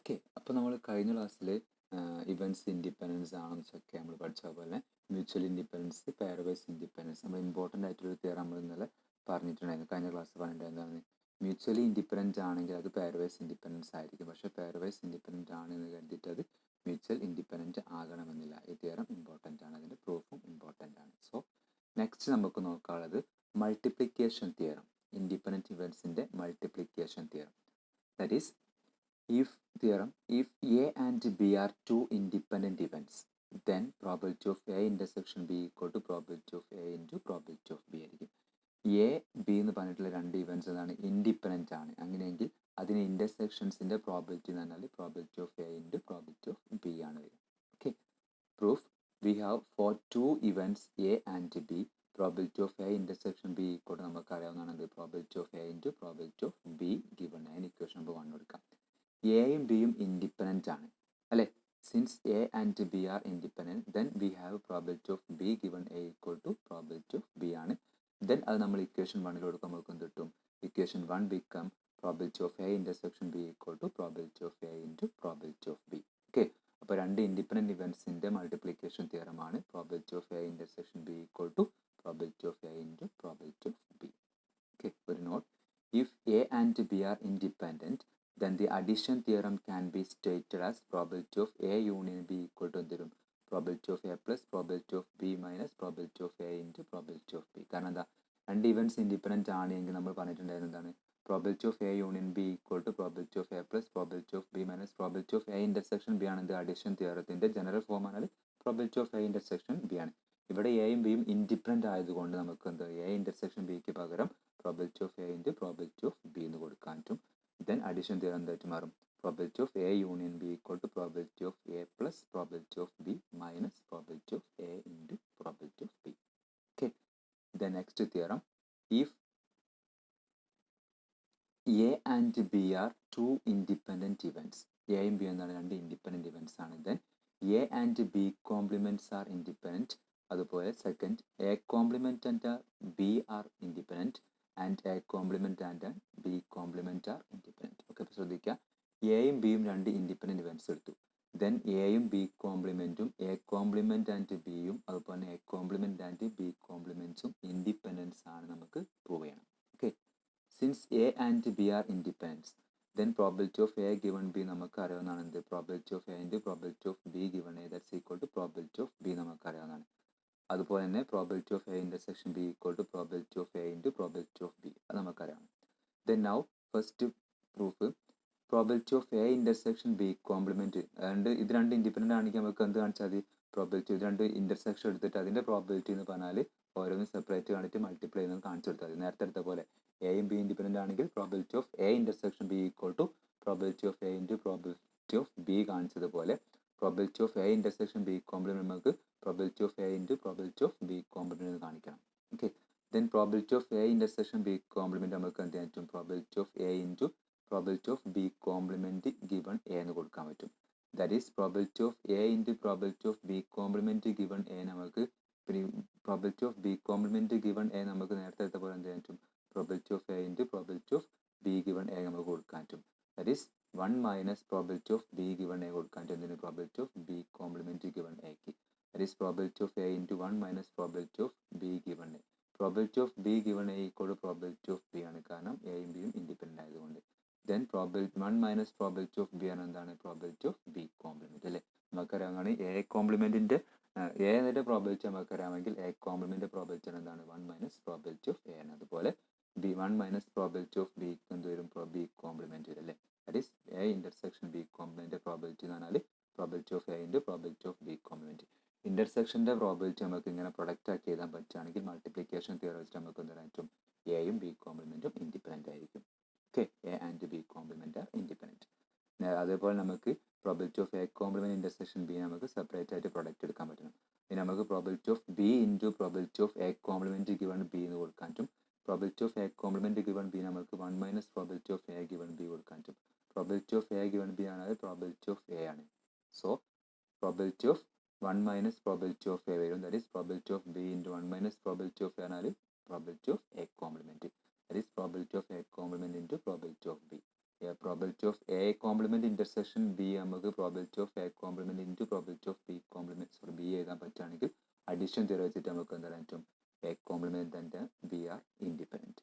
Okay, അപ്പോൾ നമ്മൾ കഴിഞ്ഞ ക്ലാസ്സിൽ ഇവൻറ്റ്സ് ഇൻഡിപെൻഡൻസ് ആണെന്നൊക്കെ നമ്മൾ പഠിച്ച പോലെ മ്യൂച്വൽ ഇൻഡിപെൻഡൻസ്, പെയർവൈസ് ഇൻഡിപെൻഡൻസ് നമ്മൾ ഇമ്പോർട്ടൻ്റ് ആയിട്ടൊരു തിയറി നമ്മൾ ഇന്നലെ പറഞ്ഞിട്ടുണ്ടായിരുന്നു. കഴിഞ്ഞ ക്ലാസ് പറഞ്ഞിട്ടുണ്ടായിരുന്നു മ്യൂച്വലി ഇൻഡിപെൻഡൻ്റ് ആണെങ്കിൽ അത് പെയർവൈസ് ഇൻഡിപെൻഡൻസ് ആയിരിക്കും. പക്ഷേ പെയർവൈസ് ഇൻഡിപെൻഡൻ്റ് ആണെന്ന് കരുതിയിട്ട് അത് മ്യൂച്വൽ ഇൻഡിപെൻഡൻ്റ് ആകണമെന്നില്ല. ഈ തിയറം ഇമ്പോർട്ടൻ്റ് ആണ്, അതിൻ്റെ പ്രൂഫും ഇമ്പോർട്ടൻ്റ് ആണ്. സോ നെക്സ്റ്റ് നമുക്ക് നോക്കാനുള്ളത് മൾട്ടിപ്ലിക്കേഷൻ തിയറം, ഇൻഡിപെൻഡൻറ്റ് ഇവൻറ്റ്സിൻ്റെ multiplication theorem. That is if A and B are two independent events, then probability of A intersection B equal to probability of A into probability of B ആയിരിക്കും. A B എന്ന് പറഞ്ഞിട്ടുള്ള രണ്ട് events എന്നാണ് independent ആണ്. അങ്ങനെയെങ്കിൽ അതിന് ഇൻ്റർസെക്ഷൻസിൻ്റെ probability എന്ന് പറഞ്ഞാൽ probability of A into probability of B ആണ് വരിക. Okay, proof we have for two events A and B, probability of A intersection B equal to നമുക്ക് അറിയാവുന്നതാണ് probability of A into probability of B given. അതിന് equation number 1 കൊടുക്കാം. എയും ബിയും independent ആണ് അല്ലേ? Since A and B are independent, then we have probability of B given A equal to probability of B ആണ്. Then അത് നമ്മൾ equation 1 കൊടുക്കുമ്പോൾ നമുക്ക് എന്ത് കിട്ടും? Equation 1 become probability of A intersection B equal to probability of A into probability of B. Okay, അപ്പോൾ രണ്ട് independent ഇവൻറ്റ്സിൻ്റെ മൾട്ടിപ്ലിക്കേഷൻ തിയറമാണ് probability of A intersection B equal to probability of A into probability of B. Okay, ഒരു note: if A and B are independent, then the addition theorem can be stated as probability of A union B equal to എന്തിരും probability of A plus probability of B minus probability of A into probability of B. കാരണം എന്താ, രണ്ട് events independent ആണെങ്കിൽ നമ്മൾ പറഞ്ഞിട്ടുണ്ടായിരുന്നത് എന്താണ്? probability of A union B equal to probability of A plus probability of B minus probability of A intersection B ആണ്. ഇത് addition തിയറത്തിൻ്റെ general form ആണ്. probability of A intersection B ആണ്. ഇവിടെ എയും ബിയും ഇൻഡിപെൻഡൻ്റ് ആയതുകൊണ്ട് നമുക്ക് എന്ത് എ ഇൻ്റർസെക്ഷൻ ബിക്ക് പകരം probability of A into probability of B എന്ന് കൊടുക്കാൻ പറ്റും. Then addition theorem എന്തായിട്ട് മാറും? probability of A union B equal to probability of A plus probability of B minus probability of A into probability of B. Okay, the next theorem: if A and B are two independent events, A and B എന്നാണ് രണ്ട് independent events ആണ്. then A and B complements are independent. അതുപോലെ second A complement and B are independent and A complement and B complement are independent. Okay, അപ്പോൾ ശ്രദ്ധിക്കുക, എയും ബിയും രണ്ട് independent events എടുത്തു. ദെൻ എയും ബി കോംപ്ലിമെൻറ്റും എ കോംപ്ലിമെൻറ്റ് ആൻഡ് ബിയും അതുപോലെ എ കോംപ്ലിമെൻറ്റ് ആൻഡ് ബി കോംപ്ലിമെൻറ്റ്സും ഇൻഡിപെൻഡൻസ് ആണ് നമുക്ക് പ്രൂവ് ചെയ്യണം. Okay, since A and B are independence, then probability of A given B നമുക്ക് അറിയാവുന്നതാണ്. എന്ത്? Probability of A into probability of B given A that's equal to probability of B നമുക്ക് അറിയാവുന്നതാണ്. അതുപോലെ തന്നെ probability of A intersection B equal to probability of A into probability of B, അത് നമുക്കറിയാം. Then now first proof: probability of A intersection B complement. അതുകൊണ്ട് ഇത് രണ്ട് independent ആണെങ്കിൽ നമുക്ക് എന്ത് കാണിച്ചാൽ മതി? പ്രോബിലിറ്റി, ഇത് രണ്ട് ഇൻ്റർസെക്ഷൻ എടുത്തിട്ട് അതിൻ്റെ പ്രോബിലിറ്റി എന്ന് പറഞ്ഞാൽ ഓരോന്ന് സെപ്പറേറ്റ് കാണിച്ച് മൾട്ടിപ്ലൈ ചെയ്യുന്നത് കാണിച്ചു കൊടുത്താൽ മതി. നേരത്തെ എടുത്ത പോലെ എയും ബി ഇൻഡിപെൻഡൻ്റ് ആണെങ്കിൽ probability of A intersection B equal to probability of A into probability of B കാണിച്ചതുപോലെ probability of A intersection B complement നമുക്ക് probability of A into probability of B complement കാണിക്കണം. Okay, then probability of A intersection B complement നമുക്ക് എന്ത് ചെയ്യാൻ പറ്റും? Probability of A into probability of B complement given A എന്ന് കൊടുക്കാൻ പറ്റും. That is probability of A into probability of B complement given A നമുക്ക് probability of B complement given A നമുക്ക് നേരത്തെ എടുത്ത പോലെ എന്ത് ചെയ്യാൻ പറ്റും? Probability of A into probability of B given A നമുക്ക് കൊടുക്കാൻ പറ്റും. That is 1 minus probability of B given A കൊടുക്കാൻ പറ്റും. എന്തിന്? Probability of B complement given എക്ക്. That is probability of A into 1 minus probability of B given A. Probability of B given A equal to probability of B ആണ്, കാരണം എയും ബിയും independent ആയതുകൊണ്ട്. Then probability 1 minus probability of B ആണ് എന്താണ്? Probability of B complement അല്ലേ? നമുക്കറിയാവുന്നതാണ് A കോംപ്ലിമെൻറ്റിൻ്റെ എ എന്നതിൻ്റെ പ്രോബിലിറ്റി നമുക്കറിയാമെങ്കിൽ എ കോംപ്ലിമെൻറ്റ് പ്രോബിലിറ്റി എന്താണ്? 1 മൈനസ് പ്രോബിലിറ്റി ഓഫ് എ ആണ്. അതുപോലെ B 1 minus probability of B എന്ത് വരും? ബി കോംപ്ലിമെൻറ്റ് വരും അല്ലേ? That is A intersection B complement probability എന്ന് പറഞ്ഞാൽ probability of A into probability of B complement. ഇൻ്റർസെക്ഷൻ്റെ പ്രോബിലിറ്റി നമുക്ക് ഇങ്ങനെ പ്രൊഡക്റ്റ് ആക്കി എഴുതാൻ പറ്റുകയാണെങ്കിൽ മൾട്ടിപ്ലിക്കേഷൻ തിയറി വെച്ചിട്ട് നമുക്ക് എന്ത് പറയാൻ പറ്റും? എയും ബി കോംപ്ലിമെൻറ്റും ഇൻഡിപെൻഡൻ്റ് ആയിരിക്കും. Okay, A and B compliment R independent. അതേപോലെ നമുക്ക് probability of A complement intersection B നമുക്ക് സെപ്പറേറ്റ് ആയിട്ട് പ്രൊഡക്റ്റ് എടുക്കാൻ പറ്റണം. പിന്നെ നമുക്ക് probability of B into probability of A compliment given B എന്ന് കൊടുക്കാൻ പറ്റും. Probability of A compliment given B നമുക്ക് 1 minus probability of A given B കൊടുക്കാൻ പറ്റും. Probability of A given B ആണ് പ്രോബിലിറ്റി ഓഫ് എ ആണ്. So probability of 1 minus probability of A വരും. that is probability of B into 1 minus probability of A ആണ് probability of A complement. that is probability of A complement into probability of B. Probability of A complement intersection B നമുക്ക് probability of A complement into probability of B complement B എഴുതാൻ പറ്റുകയാണെങ്കിൽ addition theory വെച്ചിട്ട് നമുക്ക് എന്താ പറയാൻ പറ്റും A complement and B are independent.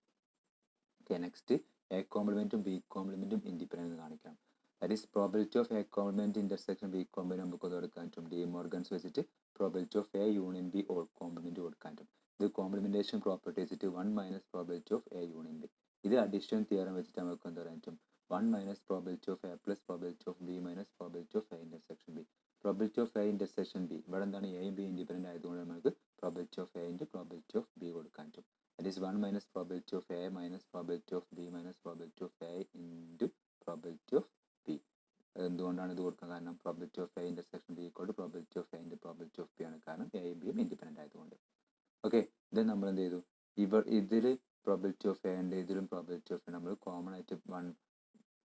Okay, next A കോംപ്ലിമെൻറ്റും B കോംപ്ലിമെൻറ്റും ഇൻഡിപെൻഡൻറ്റ് കാണിക്കണം. That is probability of A complement intersection B complement നമുക്ക് കൊടുക്കാൻ പറ്റും ഡി മോർഗൻസ് വെച്ചിട്ട് probability of A union B all complement കൊടുക്കാൻ പറ്റും. ഇത് കോംപ്ലിമെൻറ്റേഷൻ പ്രോപ്പർട്ടി വെച്ചിട്ട് 1 minus probability of A union B. ഇത് അഡീഷൻ തിയറം വെച്ചിട്ട് നമുക്ക് എന്താ പറയാൻ പറ്റും 1 minus probability of A plus probability of B minus probability of A intersection B. Probability of A intersection B ഇവിടെ എന്താണ് എയും ബി ഇൻഡിപെൻഡൻ്റ് ആയതുകൊണ്ട് നമുക്ക് probability of A into probability of B കൊടുക്കാൻ പറ്റും. That is 1 minus probability of A minus probability of B minus probability of A into probability of B. എന്തുകൊണ്ടാണ് ഇത് കൊടുക്കാൻ കാരണം probability of A intersection B equal to probability of A into probability of B ആണ്. കാരണം എയും ബിയും independent ആയതുകൊണ്ട്. Okay, ഇത് നമ്മൾ എന്ത് ചെയ്തു ഇതിൽ പ്രോബിലിറ്റി ഓഫ് എ ഉണ്ട്, ഇതിലും പ്രോബിലിറ്റി ഓഫ് എ നമ്മൾ കോമൺ ആയിട്ട്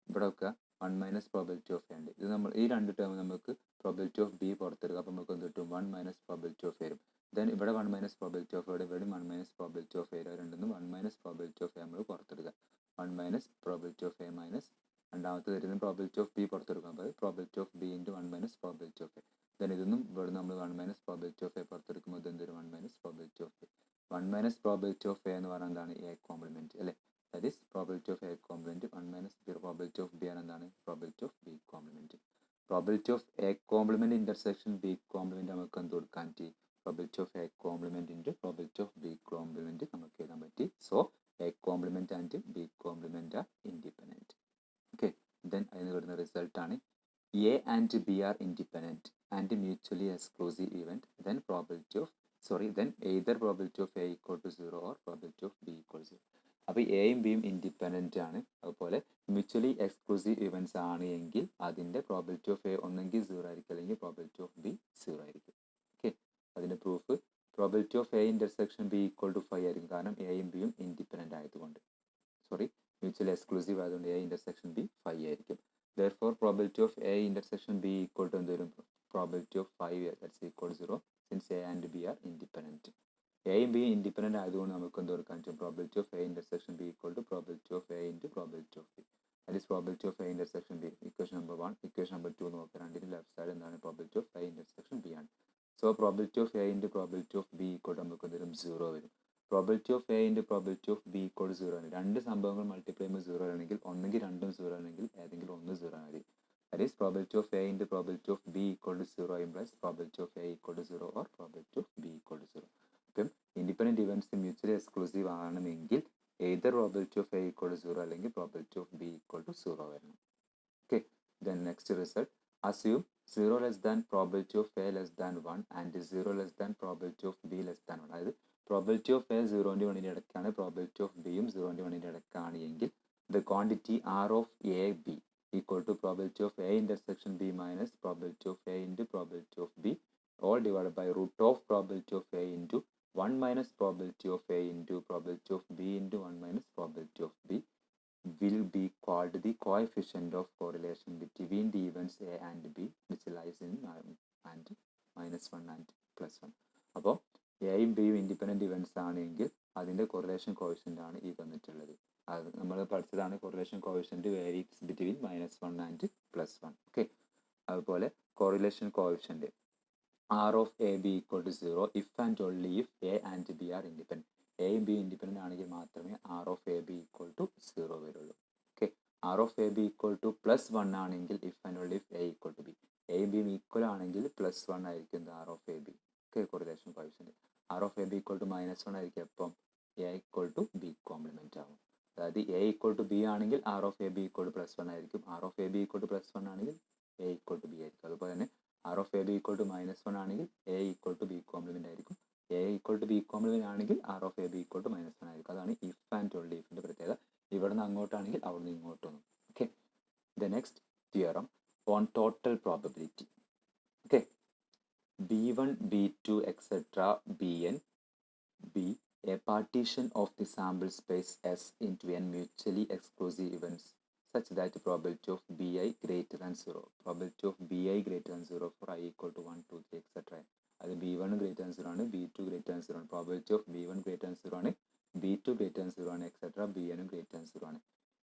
ഇവിടെ വെക്കുക 1 മൈനസ് പ്രോബിലിറ്റി ഓഫ് എ ഉണ്ട്. ഇത് നമ്മൾ ഈ രണ്ട് ടേം നമുക്ക് പ്രോബിലിറ്റി ഓഫ് ബി പുറത്തെടുക്കുക. അപ്പോൾ നമുക്ക് എന്ത് കിട്ടും 1 മൈനസ് പ്രോബിലിറ്റി ഓഫ് എ വരും. ദെൻ ഇവിടെ 1 മൈനസ് പ്രോബിലിറ്റി ഓഫ് ഇവിടെ 1 മൈനസ് പ്രോബിലിറ്റി ഓഫ് എ രണ്ടെന്നും 1 മൈനസ് പ്രോബിലിറ്റി ഓഫ് എ നമ്മൾ പുറത്തെടുക്കുക. 1 minus probability of A minus രണ്ടാമത്തെ വരുന്ന പ്രോബിലിറ്റി ഓഫ് ബി പുറത്തെടുക്കുക. അപ്പോൾ probability of B into 1 minus probability of A. Then ഇതൊന്നും ഇവിടെ നമ്മൾ 1 മൈനസ് പ്രോബിലിറ്റി ഓഫ് എ പുറത്തെടുക്കുമ്പോൾ ഇതെന്തൊരു 1 minus probability of A. 1 minus probability of A എന്ന് പറയുന്നത് എന്താണ് എ കോംപ്ലിമെൻറ്റ് അല്ലേ. That is probability of A compliment 1 minus probability of B ആണ് എന്താണ് probability of B complement. Probability of A complement intersection B complement നമുക്ക് എന്ത് കൊടുക്കാൻ പറ്റി probability of A complement into probability of B complement നമുക്ക് എഴുതാൻ പറ്റി. So A complement and B compliment R independent. Okay, then അതിന് വരുന്ന റിസൾട്ടാണ് A and B are independent and mutually exclusive event then either probability of A equal to 0 or probability of B equal to 0. അപ്പോൾ എയും ബിയും independent ആണ്. അതുപോലെ mutually exclusive events ആണ് എങ്കിൽ അതിൻ്റെ പ്രോബിലിറ്റി ഓഫ് എ ഒന്നെങ്കിൽ 0 ആയിരിക്കും അല്ലെങ്കിൽ പ്രോബിലിറ്റി ഓഫ് ബി 0 ആയിരിക്കും. ഓക്കെ, അതിൻ്റെ proof probability of A intersection B equal to 5 ആയിരിക്കും. കാരണം എയും ബിയും ഇൻഡിപെൻഡൻ്റ് ആയതുകൊണ്ട് മ്യൂച്വലി എക്സ്ക്ലൂസീവ് ആയതുകൊണ്ട് എ ഇൻ്റർസെക്ഷൻ ബി 5 ആയിരിക്കും. therefore probability of A intersection B equal to probability of 5 that's equal to 0 since A and B are independent. A and B independent ആയതുകൊണ്ട് നമുക്ക് എന്ത് കൊടുക്കാൻ പറ്റും probability of A intersection B equal to probability of A into probability of B. That is probability of A intersection B. Equation number 1, equation number 2 നോക്കുക. രണ്ടിൻ്റെ left side എന്താണ് probability of A intersection B ആണ്. So probability of A into probability of B equal to നമുക്ക് എന്ത് വരും 0 വരും. Probability of A into probability of B equal to 0 ആണ്. രണ്ട് സംഭവങ്ങൾ മൾട്ടിപ്ലൈ ചെയ്യുമ്പോൾ 0 ആണെങ്കിൽ ഒന്നെങ്കിൽ രണ്ടും 0 ആണെങ്കിൽ ഏതെങ്കിലും ഒന്ന് 0 ആണ്. That is probability of A into probability of B equal to 0 implies probability of A equal to 0 or probability of B equal to 0. അപ്പം ഇൻഡിപെൻഡൻറ്റ് ഇവൻറ്റ്സ് മ്യൂച്വലി എക്സ്ക്ലൂസീവ് ആണെങ്കിൽ either probability of A equal to 0 അല്ലെങ്കിൽ probability of B equal to 0 വരണം. Okay, then next result assume 0 less than probability of A less than 1 and 0 less than probability of B less than 1. അതായത് probability of A 0ൻ്റെ 1ൻ്റെ ഇടയ്ക്കാണ്, probability of ബിയും 0ൻ്റെ 1ൻ്റെ ഇടയ്ക്കാണ് എങ്കിൽ the quantity R of A B equal to probability of A intersection B minus probability of A into probability of B all divided by root of probability of A into 1 minus probability of A into probability of B into 1 minus probability of B will be called the coefficient of correlation between the events A and B which lies in and -1 and +1. അപ്പോൾ എയും ബിയും independent events ആണെങ്കിൽ അതിൻ്റെ correlation coefficient ആണ് ഈ തന്നിട്ടുള്ളത്. അത് നമ്മൾ പഠിച്ചതാണ്. Correlation coefficient varies between -1 and +1. Okay, അതുപോലെ correlation coefficient R of A B equal to 0 if and only if A and B are independent. എയും ബി ഇൻഡിപെൻഡൻ്റ് ആണെങ്കിൽ മാത്രമേ R of A B equal to 0 വരുള്ളൂ. Okay, R of A B equal to +1 ആണെങ്കിൽ if and only if A equal to B. എയും ബിയും equal ആണെങ്കിൽ +1 ആയിരിക്കും R of A B. Okay, correlation coefficient. R of A B equal to -1 ആയിരിക്കും അപ്പം A equal to B complement ആവും. അതായത് A equal to B ആണെങ്കിൽ R of A B equal to +1 ആയിരിക്കും. R of A B equal to +1 ആണെങ്കിൽ A equal to B ആയിരിക്കും. അതുപോലെ തന്നെ R of A B equal to -1 ആണെങ്കിൽ A equal to B complement ആയിരിക്കും. A equal to B complement ആണെങ്കിൽ R of A B equal to -1 ആയിരിക്കും. അതാണ് if and only ഇഫിൻ്റെ പ്രത്യേകത. ഇവിടെ നിന്ന് അങ്ങോട്ടാണെങ്കിൽ അവിടെ നിന്ന് ഇങ്ങോട്ടൊന്നും. Okay, the next theorem on total probability. Okay, B1, B2, etc. Bn be a partition of the sample space S into n mutually exclusive events such that the probability of Bi greater than 0. Probability of Bi greater than 0 for I equal to 1, 2, 3, etc. അത് B1 greater than 0 ആണ്, B2 greater than 0 ആണ്. Probability of B1 greater than 0 ആണ്, B2 greater than 0 ആണ്, etc. Bn greater than 0 ആണ്.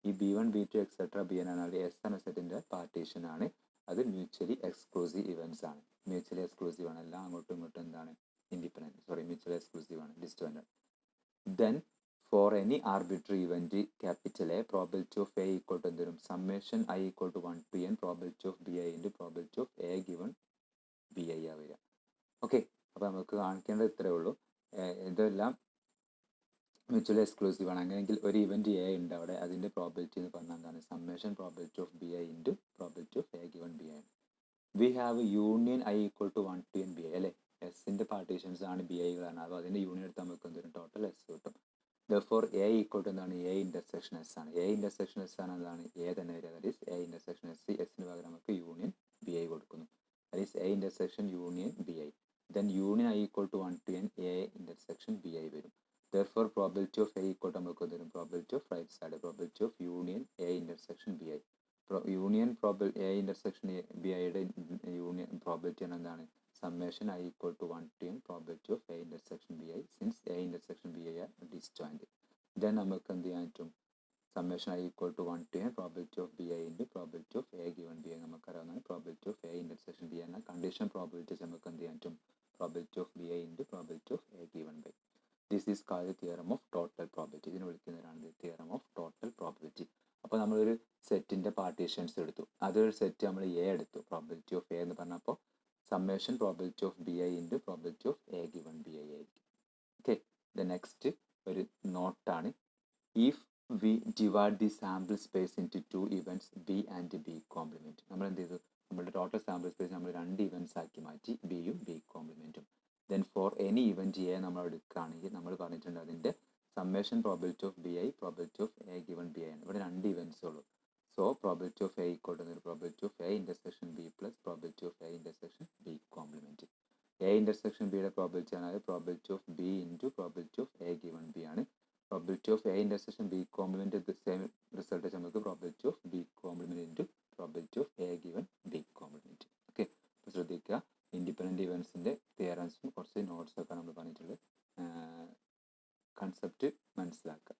ഈ B1 B2 etcetera B N ആണ് S എന്ന സെറ്റിൻ്റെ പാർട്ടീഷനാണ്. അത് മ്യൂച്വലി എക്സ്ക്ലൂസീവ് ഇവൻറ്റ്സ് ആണ്. മ്യൂച്വലി എക്സ്ക്ലൂസീവ് ആണ്, എല്ലാം അങ്ങോട്ടും ഇങ്ങോട്ടും എന്താണ് മ്യൂച്വലി എക്സ്ക്ലൂസീവ് ആണ്, distinct. Then for any arbitrary event capital A probability of A equal to എന്ത് വരും, summation I equal to 1 to n probability of B I into probability of A given B I ആ വരിക. Okay, അപ്പോൾ നമുക്ക് കാണിക്കേണ്ടത് ഇത്രയേ ഉള്ളൂ. ഇതെല്ലാം മ്യൂച്വലി എക്സ്ക്ലൂസീവ് ആണ്. അങ്ങനെയെങ്കിൽ ഒരു ഇവൻറ്റ് എ ഉണ്ട് അവിടെ, അതിൻ്റെ പ്രോബിലിറ്റി എന്ന് പറഞ്ഞാൽ എന്താണ്, summation probability of B I into probability of A given B I. We have union I equal to 1 to n B I അല്ലേ, എസിൻ്റെ പാർട്ടീഷൻസ് ആണ് ബി ഐകളാണ്. അപ്പോൾ അതിൻ്റെ യൂണിയൻ എടുത്ത് നമുക്ക് എന്തൊരു ടോട്ടൽ എസ് കിട്ടും. ദെർഫോർ എ ഈക്വൽ ടു എന്താണ്, എ ഇൻ്റർസെക്ഷൻ എസ് ആണ്. എ ഇൻ്റർസെക്ഷൻ എസ് ആണ് എന്താണ്, എ തന്നെ വരിക. That is A intersection S. എസിന് പകരം നമുക്ക് യൂണിയൻ ബി ഐ കൊടുക്കുന്നു. That is A intersection union B I. Then union I equal to 1 to n A intersection B I വരും. Therefore probability of A equal to നമുക്ക് തരും probability of right side, probability of union A intersection B I. Union A intersection B ഐയുടെ union probability എന്താണ്, summation I equal to 1 to n probability of A intersection B I since A intersection B I are disjoint. Then നമുക്ക് എന്ത് ചെയ്യാൻ പറ്റും, summation I equal to 1 to n probability of B I into probability of A given B I. നമുക്കറിയാവുന്നതാണ് probability of A intersection B I എന്ന condition probabilities നമുക്ക് എന്ത് ചെയ്യാൻ പറ്റും, probability of B I into probability of A given by. This is called the theorem of total probability. ഇതിനെ വിളിക്കുന്നതാണ് theorem of total probability. അപ്പോൾ നമ്മളൊരു സെറ്റിൻ്റെ പാർട്ടീഷൻസ് എടുത്തു, അതൊരു സെറ്റ് നമ്മൾ എ എടുത്തു, പ്രോബിലിറ്റി ഓഫ് എ എന്ന് പറഞ്ഞപ്പോൾ summation probability of B I into probability of A given B I ആയിരിക്കും. ഓക്കെ, ദ നെക്സ്റ്റ് ഒരു നോട്ടാണ്. If we divide the sample space into 2 events B and B complement. നമ്മൾ എന്ത് ചെയ്തു, നമ്മുടെ ടോട്ടൽ സാമ്പിൾ സ്പേസ് നമ്മൾ 2 ഇവൻറ്റ്സ് ആക്കി മാറ്റി, ബിയും ബി കോംപ്ലിമെൻറ്റും. Then for any event A നമ്മൾ എടുക്കുകയാണെങ്കിൽ നമ്മൾ പറഞ്ഞിട്ടുണ്ട് അതിൻ്റെ summation probability of B I probability of A given B I ആണ്. ഇവിടെ 2 ഇവൻറ്റ്സ് ഉള്ളൂ. So probability of A equal to probability of A intersection B plus probability of A intersection B complement. A intersection ബിയുടെ probability ആണ് probability of B into probability of A given B ആണ്. Probability of A intersection B compliment same result വെച്ച് നമുക്ക് probability of B compliment into probability of A given B compliment. Okay, അപ്പോൾ ശ്രദ്ധിക്കുക, independent ഇവൻറ്റ്സിൻ്റെ തിയറംസും കുറച്ച് നോട്ട്സൊക്കെ നമ്മൾ പറഞ്ഞിട്ടുള്ളത്, concept മനസ്സിലാക്കുക.